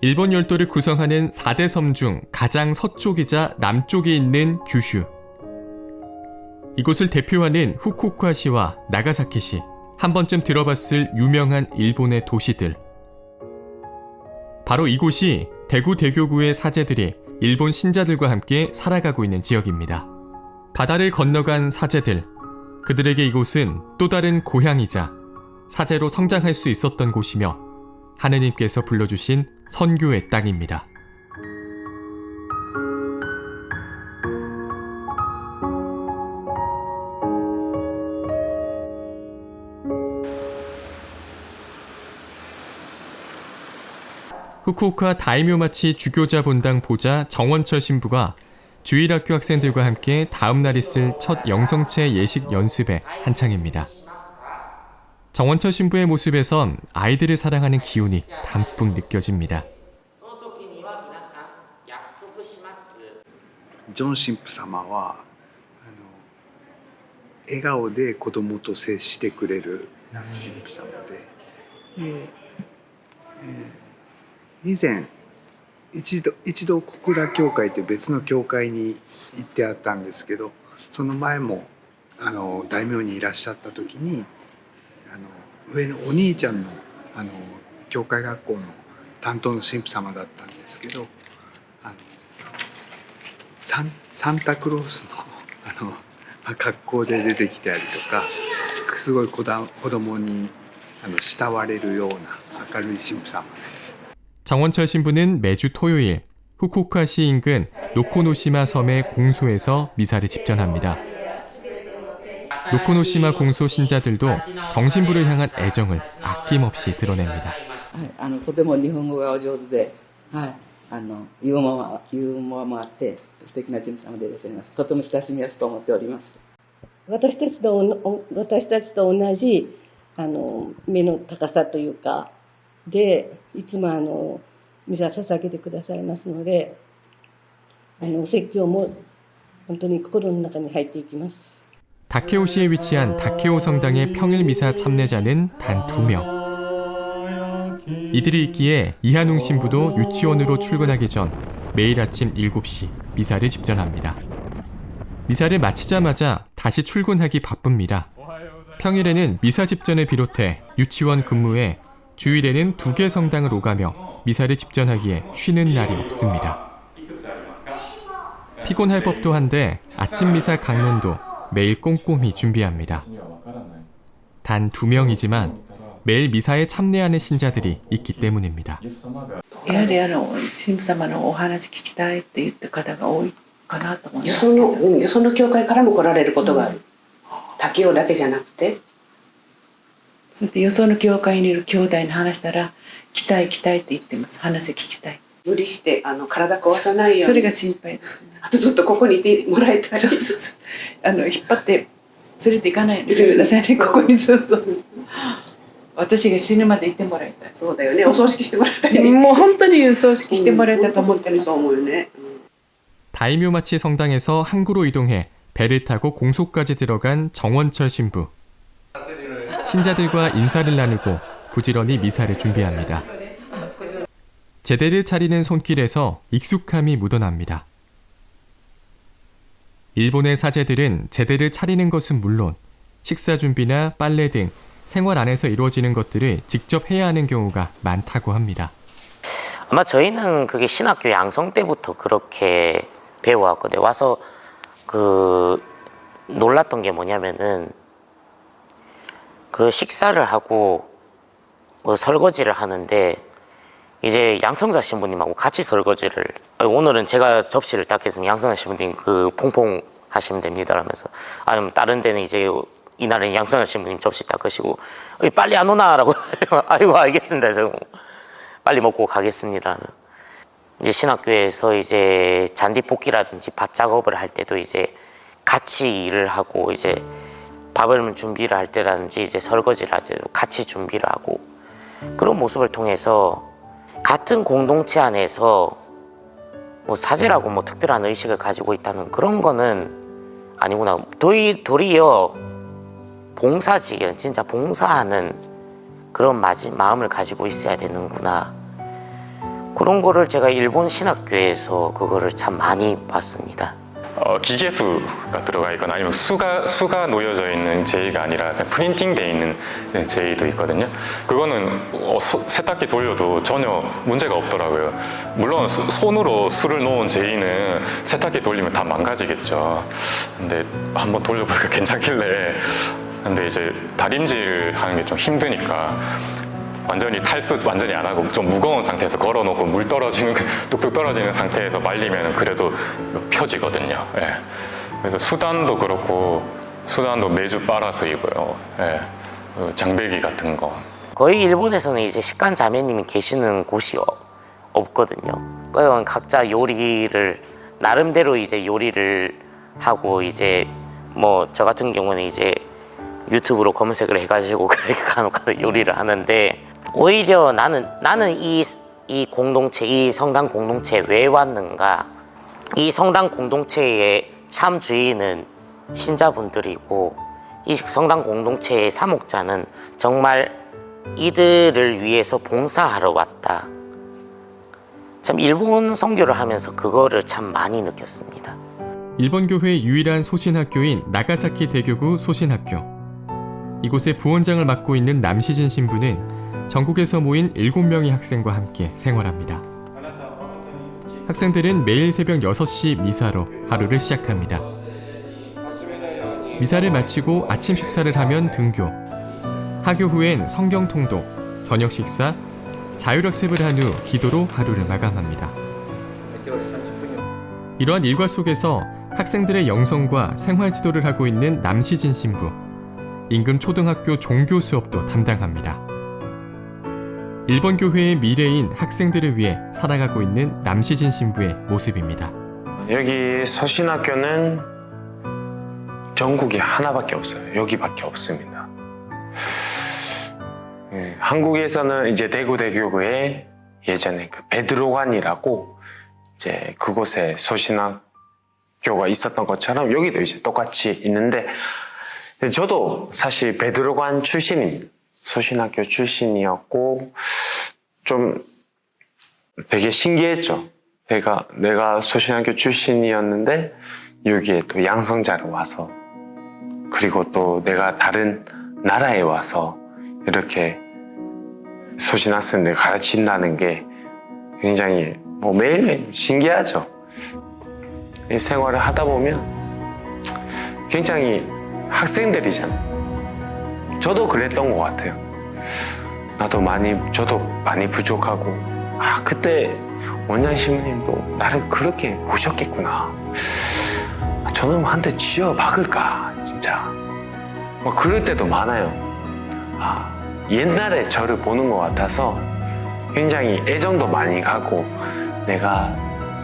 일본 열도를 구성하는 4대 섬 중 가장 서쪽이자 남쪽에 있는 규슈. 이곳을 대표하는 후쿠오카시와 나가사키시, 한 번쯤 들어봤을 유명한 일본의 도시들. 바로 이곳이 대구 대교구의 사제들이 일본 신자들과 함께 살아가고 있는 지역입니다. 바다를 건너간 사제들, 그들에게 이곳은 또 다른 고향이자 사제로 성장할 수 있었던 곳이며 하느님께서 불러주신 선교의 땅입니다. 후쿠오카 다이묘마치 주교자 본당 보좌 정원철 신부가 주일학교 학생들과 함께 다음날 있을 첫 영성체 예식 연습에 한창입니다. 정원철 신부의 모습에선 아이들을 사랑하는 기운이 담뿍 느껴집니다. ジョン神父様は笑顔で子供と接してくれる神父様で、以前一度小倉教会という別の教会に行ってあったんですけど、その前も大名にいらっしゃった時に上のお兄ちゃんの教会学校の担当の神父様だったんですけど、サンタクロースの格好で出てきたりとか、すごい子供に慕われるような明るい神父様です。 정원철 신부는 매주 토요일 후쿠오카시 인근 노코노시마 섬의 공소에서 미사를 집전합니다. 노코노시마 공소 신자들도 정신부를 향한 애정을 아낌없이 드러냅니다. とても日本語がお上手で、ユーモアもあって素敵な神父様でいらっしゃいます。とても親しみやすと思っております。私たちと同じ目の高さというかで、いつもミサ捧げてくださいますので、お説教も本当に心の中に入っていきます。 다케오시에 위치한 다케오 성당의 평일 미사 참례자는 단 2명. 이들이 있기에 이한웅 신부도 유치원으로 출근하기 전 매일 아침 7시 미사를 집전합니다. 미사를 마치자마자 다시 출근하기 바쁩니다. 평일에는 미사 집전을 비롯해 유치원 근무에 주일에는 2개 성당을 오가며 미사를 집전하기에 쉬는 날이 없습니다. 피곤할 법도 한데 아침 미사 강론도 매일 꼼꼼히 준비합니다. 단 2명이지만 매일 미사에 참례하는 신자들이 있기 때문입니다. やはり神父様のお話聞きたいって言った方が多いかなと思います。よその教会からも来られることがある。滝尾だけじゃなくて。それでよその教会にいる兄弟に話したら来たいって言ってます。話聞きたい。無理して体壊さないように。それが心配ですね。あとずっとここにいてもらいたい。そう引っ張って連れて行かないでくださいね。ここにずっと。私が死ぬまでいてもらいたい。そうだよね。お葬式してもらいたいね。もう本当にお葬式してもらいたいと思ってます。そう思うよね。 다이묘마치 성당에서 항구로 이동해 배를 타고 공소까지 들어간 정원철 신부. 신자들과 인사를 나누고 부지런히 미사를 준비합니다. 제대를 차리는 손길에서 익숙함이 묻어납니다. 일본의 사제들은 제대를 차리는 것은 물론 식사 준비나 빨래 등 생활 안에서 이루어지는 것들을 직접 해야 하는 경우가 많다고 합니다. 아마 저희는 그게 신학교 양성 때부터 그렇게 배워왔거든요. 와서 놀랐던 게 뭐냐면은 식사를 하고 설거지를 하는데 이제 양성자 신부님하고 같이 설거지를, 오늘은 제가 접시를 닦겠으면 양성자 신부님 퐁퐁 하시면 됩니다 라면서, 아니면 다른 데는 이제 이날은 양성자 신부님 접시 닦으시고 빨리 안 오나라고 아이고 알겠습니다. 저 빨리 먹고 가겠습니다. 이제 신학교에서 이제 잔디 볶기라든지 밭 작업을 할 때도 이제 같이 일을 하고, 이제 밥을 준비를 할 때라든지 이제 설거지를 할 때도 같이 준비를 하고, 그런 모습을 통해서 같은 공동체 안에서 사제라고 특별한 의식을 가지고 있다는 그런 거는 아니구나. 도리어 봉사지견, 진짜 봉사하는 그런 마음을 가지고 있어야 되는구나. 그런 거를 제가 일본 신학교에서 그거를 참 많이 봤습니다. 기계수가 들어가 있거나 아니면 수가 놓여져 있는 제이가 아니라 그냥 프린팅돼 있는 제이도 있거든요. 그거는 세탁기 돌려도 전혀 문제가 없더라고요. 물론 손으로 수를 놓은 제이는 세탁기 돌리면 다 망가지겠죠. 근데 한번 돌려보니까 괜찮길래. 근데 이제 다림질 하는 게 좀 힘드니까 완전히 탈수 완전히 안 하고 좀 무거운 상태에서 걸어놓고 물 떨어지는 뚝뚝 떨어지는 상태에서 말리면 그래도 펴지거든요. 예. 그래서 수단도 그렇고 수단도 매주 빨아서 입어요. 예. 장배기 같은 거. 거의 일본에서는 이제 식간 자매님이 계시는 곳이 없거든요. 그건 각자 요리를 나름대로 이제 요리를 하고 이제 뭐 저 같은 경우는 이제 유튜브로 검색을 해가지고 그렇게 간혹 요리를 하는데 오히려 나는 이 공동체, 이 성당 공동체에 왜 왔는가? 이 성당 공동체의 참 주인은 신자분들이고 이 성당 공동체의 사목자는 정말 이들을 위해서 봉사하러 왔다. 참 일본 선교를 하면서 그거를 참 많이 느꼈습니다. 일본 교회의 유일한 소신학교인 나가사키 대교구 소신학교. 이곳의 부원장을 맡고 있는 남시진 신부는 전국에서 모인 7명의 학생과 함께 생활합니다. 학생들은 매일 새벽 6시 미사로 하루를 시작합니다. 미사를 마치고 아침 식사를 하면 등교, 하교 후엔 성경 통독, 저녁 식사, 자율학습을 한 후 기도로 하루를 마감합니다. 이러한 일과 속에서 학생들의 영성과 생활 지도를 하고 있는 남시진 신부, 인근 초등학교 종교 수업도 담당합니다. 일본 교회의 미래인 학생들을 위해 살아가고 있는 남시진 신부의 모습입니다. 여기 소신학교는 전국에 하나밖에 없어요. 여기밖에 없습니다. 한국에서는 이제 대구대교구에 예전에 그 베드로관이라고 이제 그곳에 소신학교가 있었던 것처럼 여기도 이제 똑같이 있는데 저도 사실 베드로관 출신입니다. 소신학교 출신이었고 좀 되게 신기했죠. 내가 소신학교 출신이었는데 여기에 또 양성자로 와서 그리고 또 내가 다른 나라에 와서 이렇게 소신학생들 가르친다는 게 굉장히 뭐 매일매일 신기하죠. 이 생활을 하다 보면 굉장히 학생들이잖아요. 저도 그랬던 것 같아요. 저도 많이 부족하고 그때 원장 신부님도 나를 그렇게 보셨겠구나. 저는 한 대 쥐어 박을까 진짜. 그럴 때도 많아요. 옛날에 저를 보는 것 같아서 굉장히 애정도 많이 가고 내가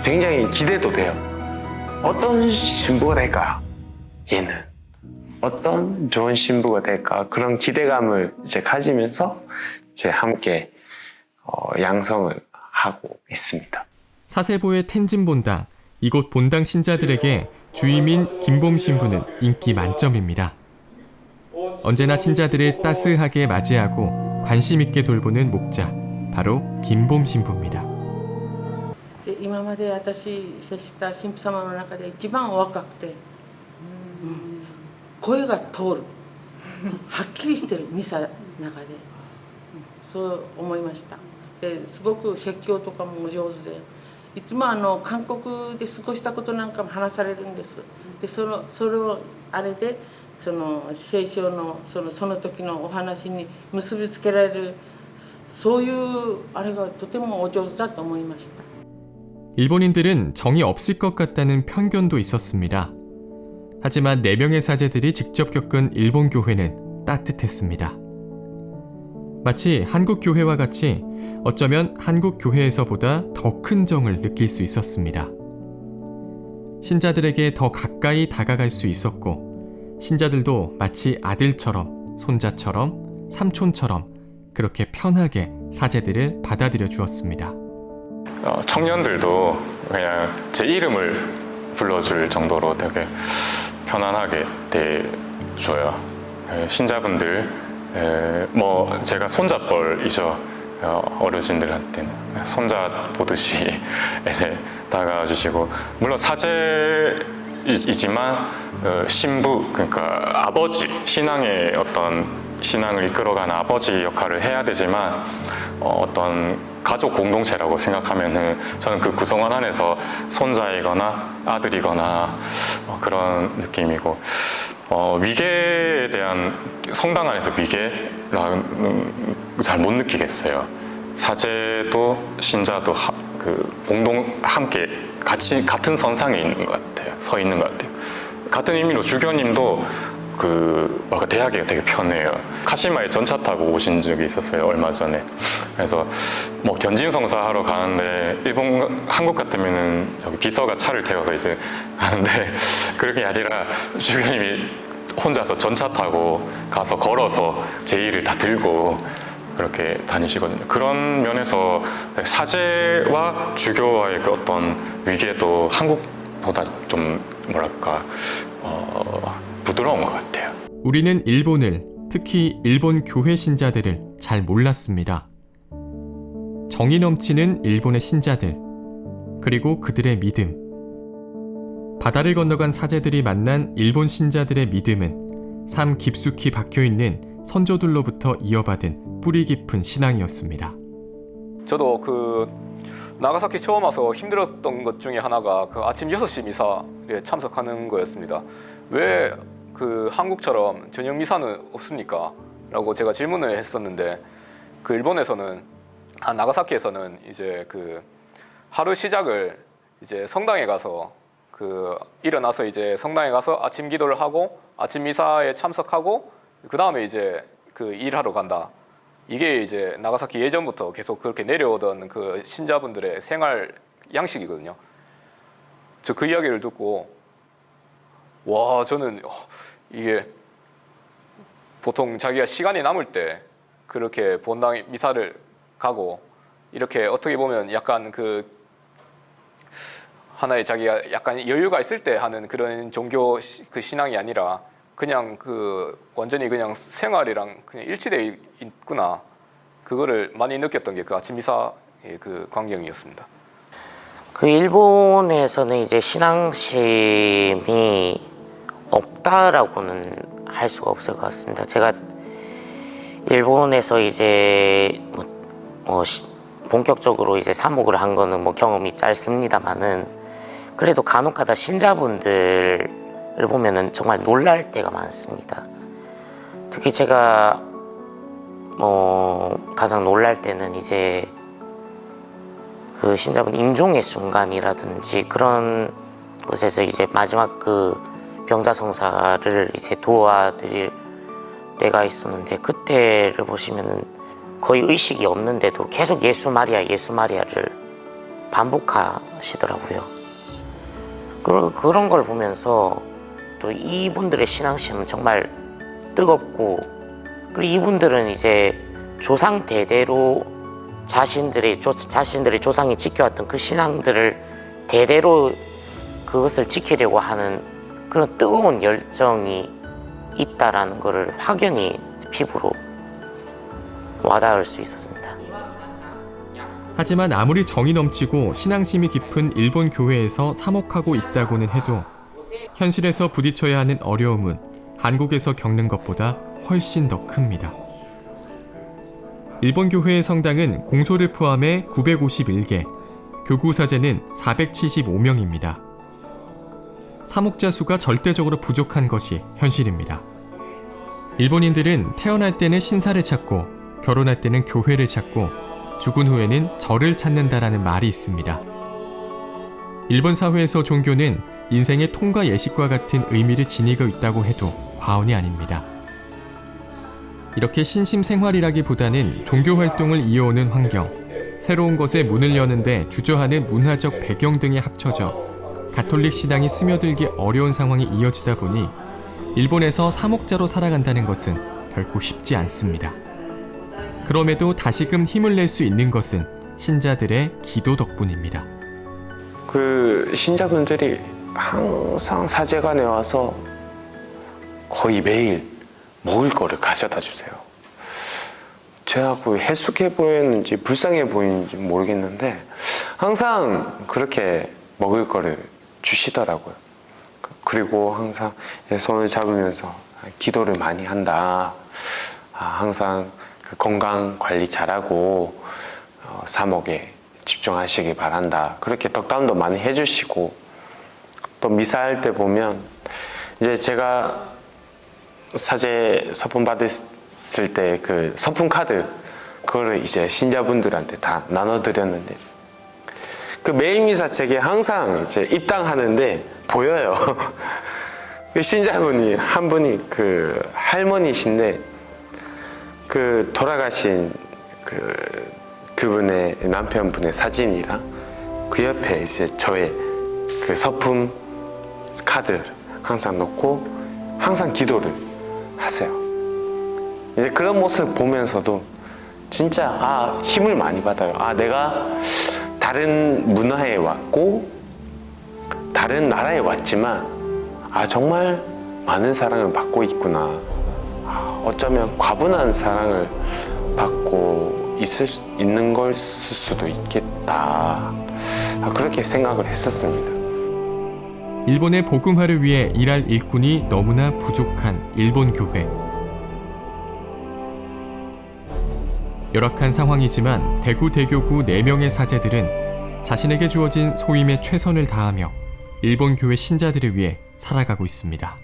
굉장히 기대도 돼요. 어떤 신부가 될까? 얘는 어떤 좋은 신부가 될까? 그런 기대감을 이제 가지면서 이제 함께 양성을 하고 있습니다. 사세보의 텐진 본당, 이곳 본당 신자들에게 주임인 김봄 신부는 인기 만점입니다. 언제나 신자들을 따스하게 맞이하고 관심 있게 돌보는 목자, 바로 김봄 신부입니다. 今まで私接した神父様の中で一番お若くて、声が通るはっきりしてるミサの中で、そう思いました。ですごく説教とかもお上手で、いつも韓国で過ごしたことなんかも話されるんです。でそれをあれでその聖書のその時のお話に結びつけられる、そういうあれがとてもお上手だと思いました。 일본인들은 정이 없을 것 같다는 편견도 있었습니다. 하지만 4명의 사제들이 직접 겪은 일본 교회는 따뜻했습니다. 마치 한국 교회와 같이 어쩌면 한국 교회에서보다 더 큰 정을 느낄 수 있었습니다. 신자들에게 더 가까이 다가갈 수 있었고, 신자들도 마치 아들처럼, 손자처럼, 삼촌처럼 그렇게 편하게 사제들을 받아들여 주었습니다. 청년들도 그냥 제 이름을 불러줄 정도로 되게 편안하게 대줘요. 신자분들, 뭐 제가 손잡벌이죠. 어르신들한테는 손자 보듯이 이제 다가와주시고, 물론 사제이지만 신부, 그러니까 아버지, 신앙의 어떤 신앙을 이끌어가는 아버지 역할을 해야 되지만 어떤 가족 공동체라고 생각하면은 저는 그 구성원 안에서 손자이거나 아들이거나 그런 느낌이고, 위계에 대한 성당 안에서 위계라는 잘 못 느끼겠어요. 사제도 신자도 함께 같이 같은 선상에 있는 것 같아요. 서 있는 것 같아요. 같은 의미로 주교님도 대하기가 되게 편해요. 카시마에 전차 타고 오신 적이 있었어요, 얼마 전에. 그래서 견진성사 하러 가는데 한국 같으면은 여기 비서가 차를 태워서 이제 가는데 그게 아니라 주교님이 혼자서 전차 타고 가서 걸어서 제의를 다 들고 그렇게 다니시거든요. 그런 면에서 사제와 주교와의 그 어떤 위계도 한국보다 좀 부드러운 것 같아요. 우리는 일본을, 특히 일본 교회 신자들을 잘 몰랐습니다. 정이 넘치는 일본의 신자들, 그리고 그들의 믿음. 바다를 건너간 사제들이 만난 일본 신자들의 믿음은 삶 깊숙이 박혀있는 선조들로부터 이어받은 뿌리 깊은 신앙이었습니다. 저도 나가사키 처음 와서 힘들었던 것 중에 하나가 아침 6시 미사에 참석하는 거였습니다. 왜 한국처럼 저녁 미사는 없습니까? 라고 제가 질문을 했었는데, 일본에서는, 나가사키에서는 이제 하루 시작을 이제 성당에 가서 일어나서 이제 성당에 가서 아침 기도를 하고 아침 미사에 참석하고 그 다음에 이제 일하러 간다. 이게 이제 나가사키 예전부터 계속 그렇게 내려오던 신자분들의 생활 양식이거든요. 저 그 이야기를 듣고 저는 이게 보통 자기가 시간이 남을 때 그렇게 본당 미사를 가고 이렇게 어떻게 보면 약간 하나의 자기가 약간 여유가 있을 때 하는 그런 종교 신앙이 아니라 그냥 완전히 그냥 생활이랑 그냥 일치되어 있구나. 그거를 많이 느꼈던 게 아침 미사의 광경이었습니다. 일본에서는 이제 신앙심이 없다라고는 할 수가 없을 것 같습니다. 제가 일본에서 이제 본격적으로 이제 사목을 한 거는 경험이 짧습니다만은 그래도 간혹가다 신자분들을 보면은 정말 놀랄 때가 많습니다. 특히 제가 가장 놀랄 때는 이제 신자분 임종의 순간이라든지 그런 곳에서 이제 마지막 병자성사를 이제 도와드릴 때가 있었는데, 그때를 보시면은 거의 의식이 없는데도 계속 예수 마리아를 반복하시더라고요. 그런 걸 보면서 또 이분들의 신앙심은 정말 뜨겁고, 그리고 이분들은 이제 조상 대대로 자신들의 조상이 지켜왔던 그 신앙들을 대대로 그것을 지키려고 하는 그런 뜨거운 열정이 있다라는 것을 확연히 피부로 와닿을 수 있었습니다. 하지만 아무리 정이 넘치고 신앙심이 깊은 일본 교회에서 사목하고 있다고는 해도 현실에서 부딪혀야 하는 어려움은 한국에서 겪는 것보다 훨씬 더 큽니다. 일본 교회의 성당은 공소를 포함해 951개, 교구 사제는 475명입니다. 사목자 수가 절대적으로 부족한 것이 현실입니다. 일본인들은 태어날 때는 신사를 찾고 결혼할 때는 교회를 찾고 죽은 후에는 절을 찾는다라는 말이 있습니다. 일본 사회에서 종교는 인생의 통과 예식과 같은 의미를 지니고 있다고 해도 과언이 아닙니다. 이렇게 신심생활이라기보다는 종교활동을 이어오는 환경, 새로운 것에 문을 여는데 주저하는 문화적 배경 등이 합쳐져 가톨릭 신앙이 스며들기 어려운 상황이 이어지다 보니 일본에서 사목자로 살아간다는 것은 결코 쉽지 않습니다. 그럼에도 다시금 힘을 낼 수 있는 것은 신자들의 기도 덕분입니다. 신자분들이 항상 사제관에 와서 거의 매일 먹을 거를 가져다 주세요. 제가 그 해숙해 보였는지 불쌍해 보이는지 모르겠는데 항상 그렇게 먹을 거를 주시더라고요. 그리고 항상 손을 잡으면서 기도를 많이 한다. 항상 그 건강 관리 잘하고 사목에 집중하시기 바란다. 그렇게 덕담도 많이 해주시고 또 미사할 때 보면 이제 제가 사제 서품 받았을 때 그 서품 카드 그거를 이제 신자분들한테 다 나눠드렸는데 그 매일 미사 책에 항상 이제 입당하는데 보여요. 그 신자분이 한 분이 그 할머니신데 그 돌아가신 그분의 남편분의 사진이랑 그 옆에 이제 저의 그 서품 카드 항상 놓고 항상 기도를 하세요. 이제 그런 모습 보면서도 진짜 힘을 많이 받아요. 내가 다른 문화에 왔고 다른 나라에 왔지만 정말 많은 사랑을 받고 있구나. 어쩌면 과분한 사랑을 받고 있는 걸 수도 있겠다. 그렇게 생각을 했었습니다. 일본의 복음화를 위해 일할 일꾼이 너무나 부족한 일본 교회. 열악한 상황이지만 대구 대교구 4명의 사제들은 자신에게 주어진 소임에 최선을 다하며 일본 교회 신자들을 위해 살아가고 있습니다.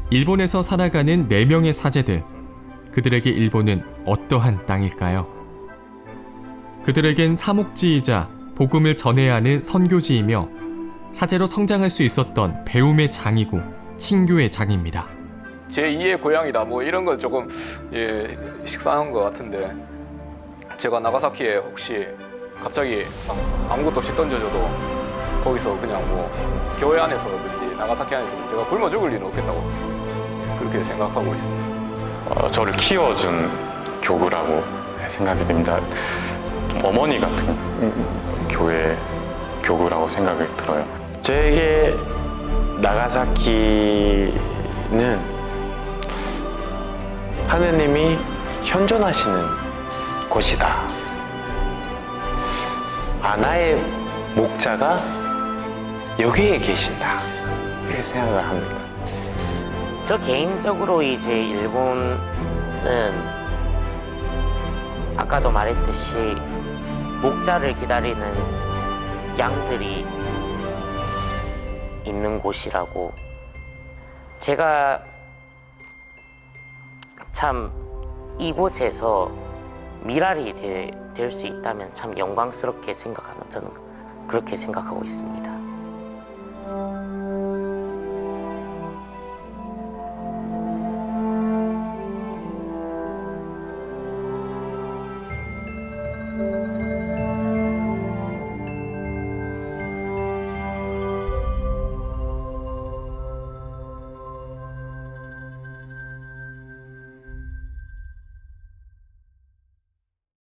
일본에서 살아가는 4명의 사제들. 그들에게 일본은 어떠한 땅일까요? 그들에겐 사목지이자 복음을 전해야 하는 선교지이며 사제로 성장할 수 있었던 배움의 장이고 친교의 장입니다. 제2의 고향이다 뭐 이런 건 조금 식상한 것 같은데 제가 나가사키에 혹시 갑자기 아무것도 없이 던져줘도 거기서 그냥 뭐 교회 안에서든지 나가사키 안에서든지 제가 굶어 죽을 일은 없겠다고 그렇게 생각하고 있습니다. 저를 키워준 교구라고 생각이 됩니다. 어머니 같은 교회 교구라고 생각이 들어요. 저에게 나가사키는 하느님이 현존하시는 곳이다. 나의 목자가 여기에 계신다. 이렇게 생각을 합니다. 저 개인적으로 이제 일본은 아까도 말했듯이 목자를 기다리는 양들이 있는 곳이라고 제가 참 이곳에서 미랄이 될 수 있다면 참 영광스럽게 생각하는 저는 그렇게 생각하고 있습니다.